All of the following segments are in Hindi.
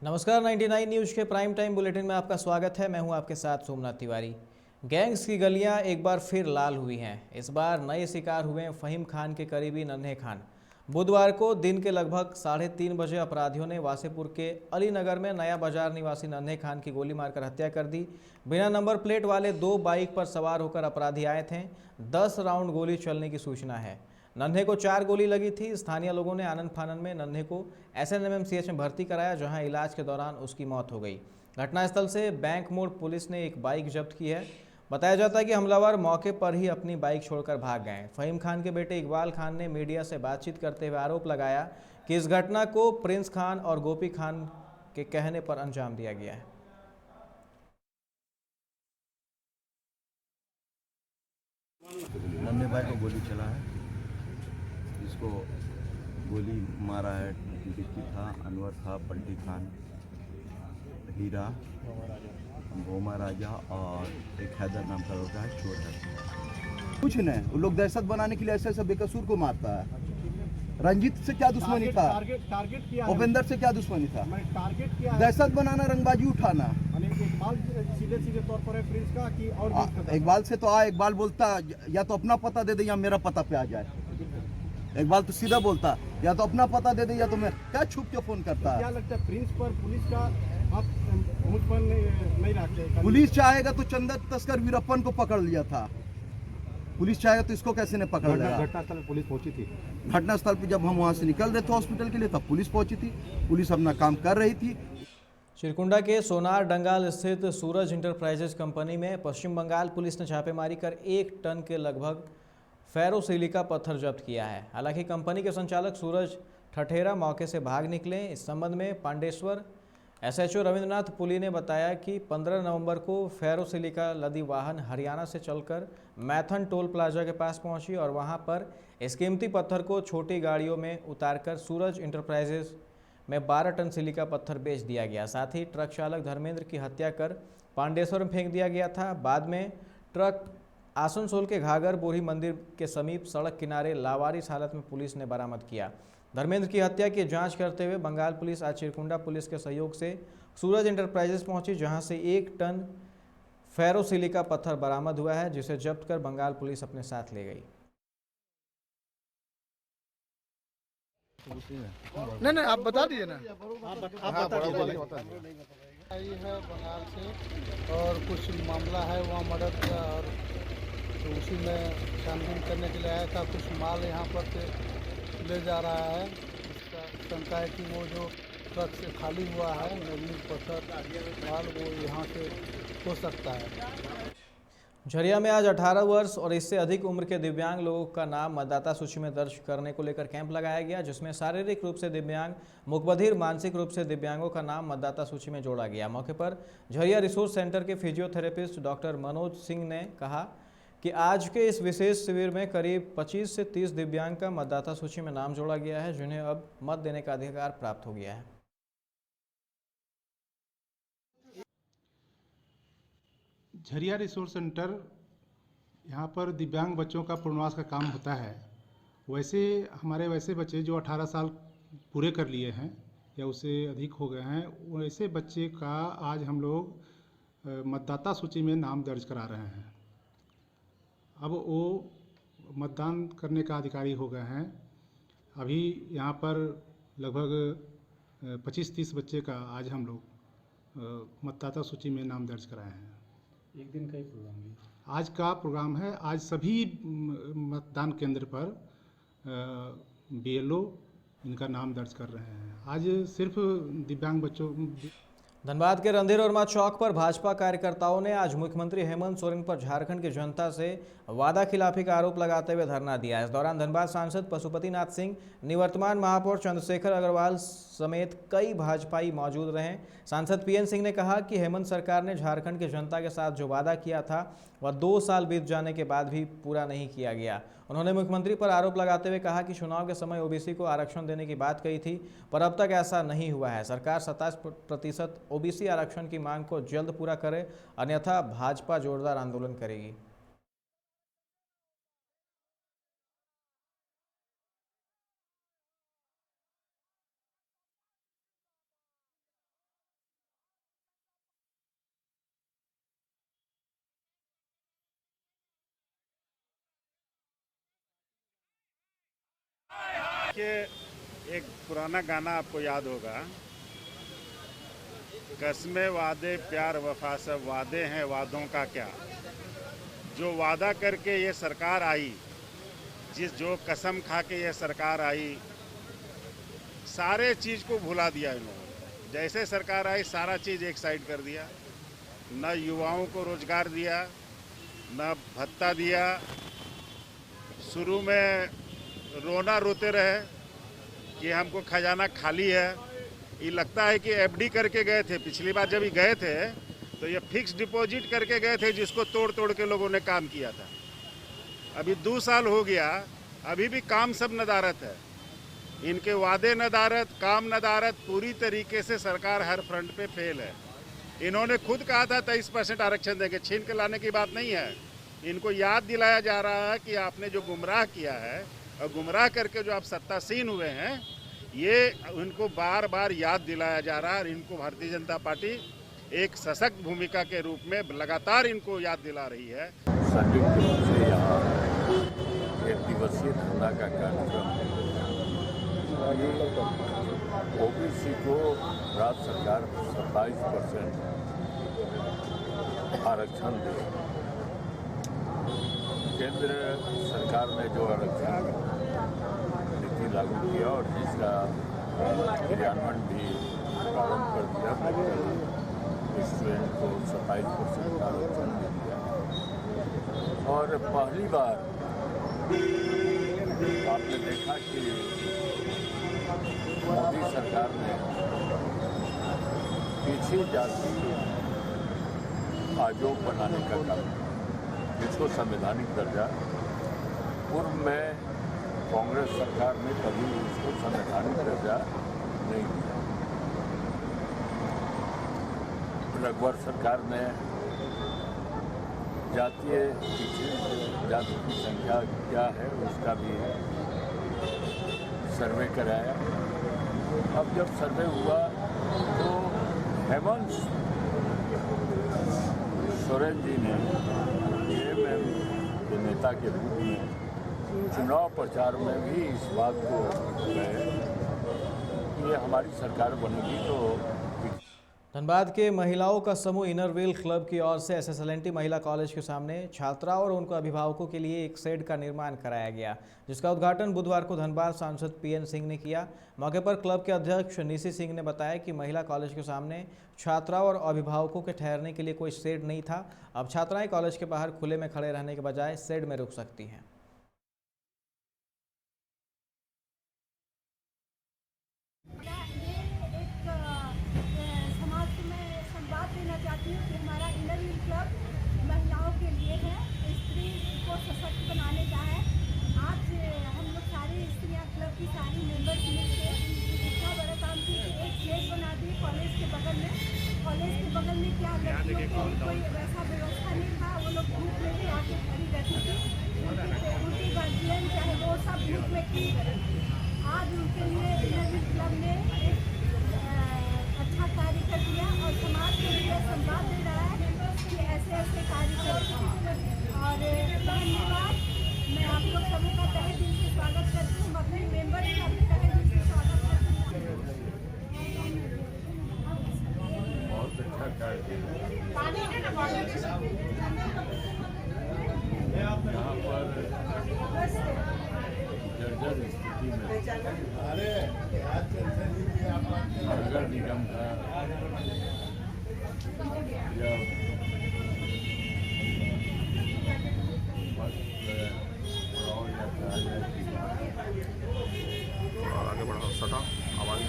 नमस्कार 99 न्यूज़ के प्राइम टाइम बुलेटिन में आपका स्वागत है। मैं हूं आपके साथ सोमनाथ तिवारी। गैंग्स की गलियां एक बार फिर लाल हुई हैं। इस बार नए शिकार हुए फहीम खान के करीबी नन्हे खान। बुधवार को दिन के लगभग 3:30 बजे अपराधियों ने वासेपुर के अलीनगर में नया बाजार निवासी नन्हे खान की गोली मारकर हत्या कर दी। बिना नंबर प्लेट वाले 2 बाइक पर सवार होकर अपराधी आए थे। 10 राउंड गोली चलने की सूचना है। नन्हे को 4 गोली लगी थी। स्थानीय लोगों ने आनंद फानन में नन्हे को एसएनएमएमसीएच में भर्ती कराया, जहां इलाज के दौरान उसकी मौत हो गई। घटनास्थल से बैंक मोड़ पुलिस ने एक बाइक जब्त की है। बताया जाता है कि हमलावर मौके पर ही अपनी बाइक छोड़कर भाग गए। फहीम खान के बेटे इकबाल खान ने मीडिया से बातचीत करते हुए आरोप लगाया कि इस घटना को प्रिंस खान और गोपी खान के कहने पर अंजाम दिया गया है। नन्हे भाई को गोली चला है, जिसको गोली मारा है डिक्की था, अनवर था, बंटी खान, हीरा, गोमा राजा और एक हैदर नाम का लड़का है, चोर है। कुछ नहीं, वो लोग दहशत बनाने के लिए ऐसे ऐसे बेकसूर को मारता है। रंजीत से क्या दुश्मनी था? टारगेट किया, उपेंद्र से क्या दुश्मनी था? टारगेट किया, दहशत बनाना, रंगबाजी उठाना। इकबाल सीधे तौर पर है प्रिंस का कि और इकबाल से तो इकबाल बोलता या तो अपना पता दे दे या मेरा पता पे आ जाए। इकबाल तो सीधा बोलता या तो अपना पता दे दे या तो मैं क्या छुप के फोन करता है। क्या लगता है प्रिंस पर पुलिस का आप मुझ पर नहीं रखते? पुलिस चाहेगा तो चंदा तस्कर वीरप्पन को पकड़ लिया था। पुलिस चाहेगा तो इसको कैसे नहीं पकड़ लिया? घटनास्थल पर पुलिस पहुंची थी। घटनास्थल पे जब हम वहां से निकल रहे थे हॉस्पिटल के लिए तब पुलिस पहुंची थी। पुलिस अपना काम कर रही थी। चिरकुंडा के सोनार डंगाल स्थित सूरज इंटरप्राइजेज कंपनी में पश्चिम बंगाल पुलिस ने छापेमारी कर 1 टन के लगभग फेरोसिलिका पत्थर जब्त किया है। हालांकि कंपनी के संचालक सूरज ठठेरा मौके से भाग निकले। इस संबंध में पांडेश्वर एसएचओ रविंद्रनाथ पुली ने बताया कि 15 नवंबर को फेरोसिलिका लदी वाहन हरियाणा से चलकर मैथन टोल प्लाजा के पास पहुंची और वहां पर इस कीमती पत्थर को छोटी गाड़ियों में उतारकर सूरज इंटरप्राइजेज में 12 टन सिलिका पत्थर बेच दिया गया। साथ ही ट्रक चालक धर्मेंद्र की हत्या कर पांडेश्वर में फेंक दिया गया था। बाद में ट्रक आसनसोल के घाघर बोरी मंदिर के समीप सड़क किनारे लावारिस हालत में पुलिस ने बरामद किया। धर्मेंद्र की हत्या की जांच करते हुए बंगाल पुलिस आज चिरकुंडा पुलिस के सहयोग से सूरज इंटरप्राइजेस पहुंची, जहां से 1 टन फेरोसिलिका पत्थर बरामद हुआ है, जिसे जब्त कर बंगाल पुलिस अपने साथ ले गई। नहीं आप बता दीजिए ना। आप बता दीजिए। आई है बंगाल से और कुछ मामला है वहाँ मर्डर का, और तो उसी में छानबीन करने के लिए आया था। कुछ माल यहाँ पर से ले जा रहा है। इसका शंका है कि वो जो ट्रक से खाली हुआ है नवीन पत्थर माल वो यहाँ से हो सकता है। झरिया में आज 18 वर्ष और इससे अधिक उम्र के दिव्यांग लोगों का नाम मतदाता सूची में दर्ज करने को लेकर कैंप लगाया गया, जिसमें शारीरिक रूप से दिव्यांग, मुखबधिर, मानसिक रूप से दिव्यांगों का नाम मतदाता सूची में जोड़ा गया। मौके पर झरिया रिसोर्स सेंटर के फिजियोथेरेपिस्ट डॉक्टर मनोज सिंह ने कहा कि आज के इस विशेष शिविर में करीब 25 से 30 दिव्यांग का मतदाता सूची में नाम जोड़ा गया है, जिन्हें अब मत देने का अधिकार प्राप्त हो गया है। झरिया रिसोर्स सेंटर यहाँ पर दिव्यांग बच्चों का पुनर्वास का काम होता है। वैसे हमारे वैसे बच्चे जो 18 साल पूरे कर लिए हैं या उससे अधिक हो गए हैं, वैसे बच्चे का आज हम लोग मतदाता सूची में नाम दर्ज करा रहे हैं। अब वो मतदान करने का अधिकारी हो गए हैं। अभी यहाँ पर लगभग 25-30 बच्चे का आज हम लोग मतदाता सूची में नाम दर्ज कराए हैं। एक दिन का ही प्रोग्राम है। आज का प्रोग्राम है। आज सभी मतदान केंद्र पर बीएलओ इनका नाम दर्ज कर रहे हैं। आज सिर्फ दिव्यांग बच्चों। धनबाद के रणधीर वर्मा चौक पर भाजपा कार्यकर्ताओं ने आज मुख्यमंत्री हेमंत सोरेन पर झारखंड की जनता से वादा खिलाफी का आरोप लगाते हुए धरना दिया। इस दौरान धनबाद सांसद पशुपतिनाथ सिंह, निवर्तमान महापौर चंद्रशेखर अग्रवाल समेत कई भाजपाई मौजूद रहे। सांसद पीएन सिंह ने कहा कि हेमंत सरकार ने झारखंड की जनता के साथ जो वादा किया था वह 2 साल बीत जाने के बाद भी पूरा नहीं किया गया। उन्होंने मुख्यमंत्री पर आरोप लगाते हुए कहा कि चुनाव के समय ओबीसी को आरक्षण देने की बात कही थी, पर अब तक ऐसा नहीं हुआ है। सरकार 27% ओबीसी आरक्षण की मांग को जल्द पूरा करे, अन्यथा भाजपा जोरदार आंदोलन करेगी। कि एक पुराना गाना आपको याद होगा, कसमें वादे प्यार वफा सब वादे हैं, वादों का क्या। जो वादा करके ये सरकार आई, जो कसम खा के ये सरकार आई, सारे चीज़ को भुला दिया इन्होंने। जैसे सरकार आई सारा चीज़ एक साइड कर दिया। न युवाओं को रोजगार दिया, न भत्ता दिया। शुरू में रोना रोते रहे कि हमको खजाना खाली है। ये लगता है कि एफडी करके गए थे। पिछली बार जब ये गए थे तो ये फिक्स डिपॉजिट करके गए थे, जिसको तोड़ तोड़ के लोगों ने काम किया था। अभी 2 साल हो गया, अभी भी काम सब नदारत है। इनके वादे नदारत, काम नदारत, पूरी तरीके से सरकार हर फ्रंट पे फेल है। इन्होंने खुद कहा था 23% आरक्षण देंगे, छीन के लाने की बात नहीं है। इनको याद दिलाया जा रहा है कि आपने जो गुमराह किया है और गुमराह करके जो आप सत्तासीन हुए हैं, ये उनको बार बार याद दिलाया जा रहा है। और इनको भारतीय जनता पार्टी एक सशक्त भूमिका के रूप में लगातार इनको याद दिला रही है। संयुक्त रूप से यहाँ एक दिवसीय धरना का कार्यक्रम, ओबीसी को राज्य सरकार 27% आरक्षण दे। केंद्र सरकार ने जो आरक्षण नीति लागू किया और जिसका क्रियान्वयन भी प्रारंभ कर दिया, स्टूडेंट को 27% आरक्षण दे दिया। और पहली बार आपने देखा कि मोदी सरकार ने पिछड़ी जाति आयोग बनाने का काम किया, जिसको संवैधानिक दर्जा। पूर्व में कांग्रेस सरकार ने कभी उसको संवैधानिक दर्जा नहीं दिया। रघुवर सरकार ने जातीय पिछड़ी जाति की संख्या क्या है उसका भी सर्वे कराया। अब जब सर्वे हुआ तो हेमंत सोरेन जी ने एएमएम के नेता के रूप में चुनाव प्रचार में भी इस बात को कहे कि ये हमारी सरकार बनेगी तो। धनबाद के महिलाओं का समूह इनरव्हील क्लब की ओर से एसएसएलएनटी महिला कॉलेज के सामने छात्राओं और उनके अभिभावकों के लिए एक शेड का निर्माण कराया गया, जिसका उद्घाटन बुधवार को धनबाद सांसद पीएन सिंह ने किया। मौके पर क्लब के अध्यक्ष निशी सिंह ने बताया कि महिला कॉलेज के सामने छात्राओं और अभिभावकों के ठहरने के लिए कोई शेड नहीं था। अब छात्राएं कॉलेज के बाहर खुले में खड़े रहने के बजाय शेड में रुक सकती हैं। चाहती हूँ कि हमारा इनरव्हील क्लब महिलाओं के लिए है, स्त्री को सशक्त बनाने का है। आज हम लोग सारी स्त्रियाँ क्लब की सारी मेंबर्स मिलकर इतना बड़ा काम की एक शेड बना दिए कॉलेज के बगल में। कॉलेज के बगल में क्या लड़कियों को कोई वैसा व्यवस्था नहीं था, वो लोग धूप में भी आके खड़ी रहती थी। उनकी गार्जियन चाहे वो सब धूप में खड़ी रहती थी। आज उनके लिए इनरव्हील क्लब ने एक अच्छा कार्य कर दिया और समाज के लिए संवाद दे रहा है कि ऐसे ऐसे कार्य करें। और धन्यवाद, मैं आप लोग सबों का तहे दिल से स्वागत करती हूँ। अपने मेंबर का भी तहे दिल से स्वागत करती हूँ। बहुत अच्छा कार्य यहाँ पर जर्जर स्थिति में नगर निगम का जब आगे बढ़ा सटा आवाज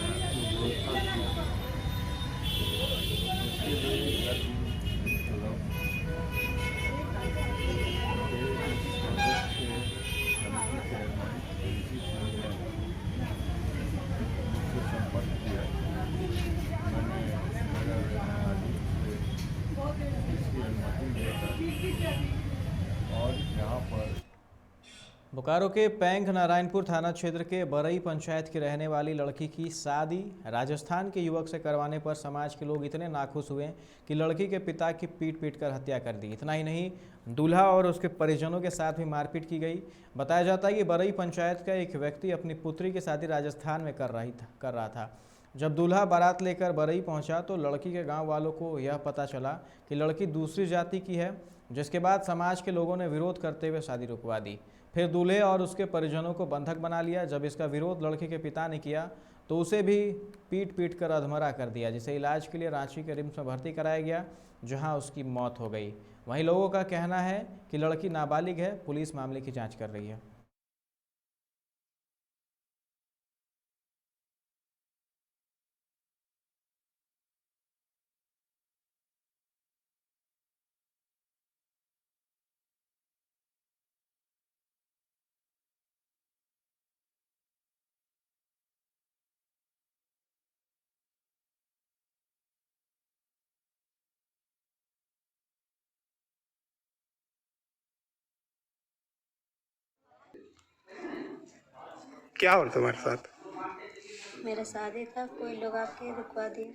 बोकारो के पैंग नारायणपुर थाना क्षेत्र के बरई पंचायत की रहने वाली लड़की की शादी राजस्थान के युवक से करवाने पर समाज के लोग इतने नाखुश हुए कि लड़की के पिता की पीट कर हत्या कर दी। इतना ही नहीं, दूल्हा और उसके परिजनों के साथ भी मारपीट की गई। बताया जाता है कि बरई पंचायत का एक व्यक्ति अपनी पुत्री की शादी राजस्थान में कर रहा था। जब दूल्हा बारात लेकर बरई पहुंचा तो लड़की के गांव वालों को यह पता चला कि लड़की दूसरी जाति की है, जिसके बाद समाज के लोगों ने विरोध करते हुए शादी रुकवा दी। फिर दूल्हे और उसके परिजनों को बंधक बना लिया। जब इसका विरोध लड़की के पिता ने किया तो उसे भी पीट कर अधमरा कर दिया, जिसे इलाज के लिए रांची के रिम्स में भर्ती कराया गया, जहां उसकी मौत हो गई। वहीं लोगों का कहना है कि लड़की नाबालिग है। पुलिस मामले की जाँच कर रही है। क्या हो तुम्हारे साथ? मेरा शादी था, कोई लोग आके रुकवा दिए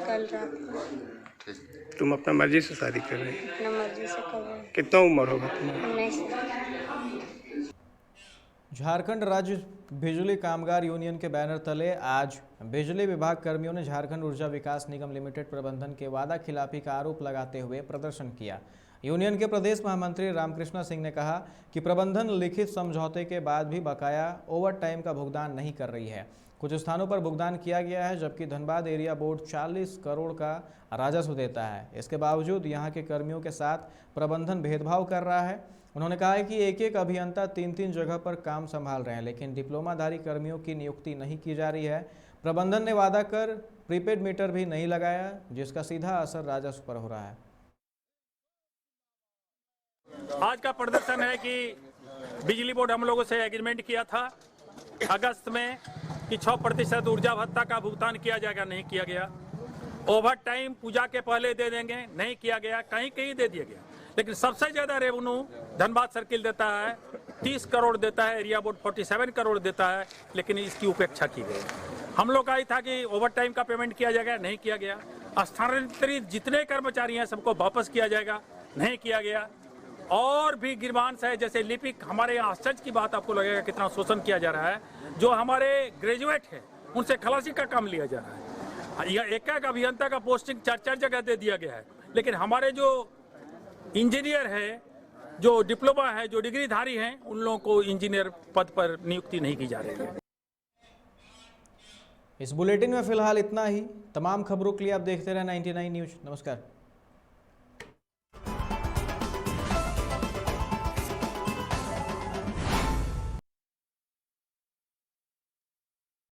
कल रात को। तुम अपना मर्जी से शादी कर रहे हो? अपना मर्जी से कर रहे हैं। कितना उम्र होगा तुम्हारा? 19। झारखंड राज्य बिजली कामगार यूनियन के बैनर तले आज बिजली विभाग कर्मियों ने झारखंड ऊर्जा विकास निगम लिमिटेड प्रबंधन के वादा खिलाफी का आरोप लगाते हुए प्रदर्शन किया। यूनियन के प्रदेश महामंत्री रामकृष्ण सिंह ने कहा कि प्रबंधन लिखित समझौते के बाद भी बकाया ओवर टाइम का भुगतान नहीं कर रही है। कुछ स्थानों पर भुगतान किया गया है, जबकि धनबाद एरिया बोर्ड 40 करोड़ का राजस्व देता है। इसके बावजूद यहां के कर्मियों के साथ प्रबंधन भेदभाव कर रहा है। उन्होंने कहा है कि एक अभियंता 3 जगह पर काम संभाल रहे हैं, लेकिन डिप्लोमाधारी कर्मियों की नियुक्ति नहीं की जा रही है। प्रबंधन ने वादा कर प्रीपेड मीटर भी नहीं लगाया, जिसका सीधा असर राजस्व पर हो रहा है। आज का प्रदर्शन है कि बिजली बोर्ड हम लोगों से एग्रीमेंट किया था अगस्त में कि 6% ऊर्जा भत्ता का भुगतान किया जाएगा, नहीं किया गया। ओवर टाइम पूजा के पहले दे देंगे, नहीं किया गया। कहीं दे दिया गया, लेकिन सबसे ज्यादा रेवेन्यू धनबाद सर्किल देता है, 30 करोड़ देता है, एरिया बोर्ड 47 करोड़ देता है, लेकिन इसकी उपेक्षा की गई। हम लोग का ही था कि ओवर टाइम का पेमेंट किया जाएगा, नहीं किया गया। स्थानांतरित जितने कर्मचारी हैं सबको वापस किया जाएगा, नहीं किया गया। और भी गिरबांस है, जैसे लिपिक, हमारे यहाँ आश्चर्य की बात आपको लगेगा कितना शोषण किया जा रहा है। जो हमारे ग्रेजुएट है उनसे खलासी का काम लिया जा रहा है। यह एक अभियंता का पोस्टिंग 4 जगह दे दिया गया है, लेकिन हमारे जो इंजीनियर है, जो डिप्लोमा है, जो डिग्रीधारी हैं, उन लोगों को इंजीनियर पद पर नियुक्ति नहीं की जा रही है। इस बुलेटिन में फिलहाल इतना ही। तमाम खबरों के लिए आप देखते रहे 99 न्यूज। नमस्कार।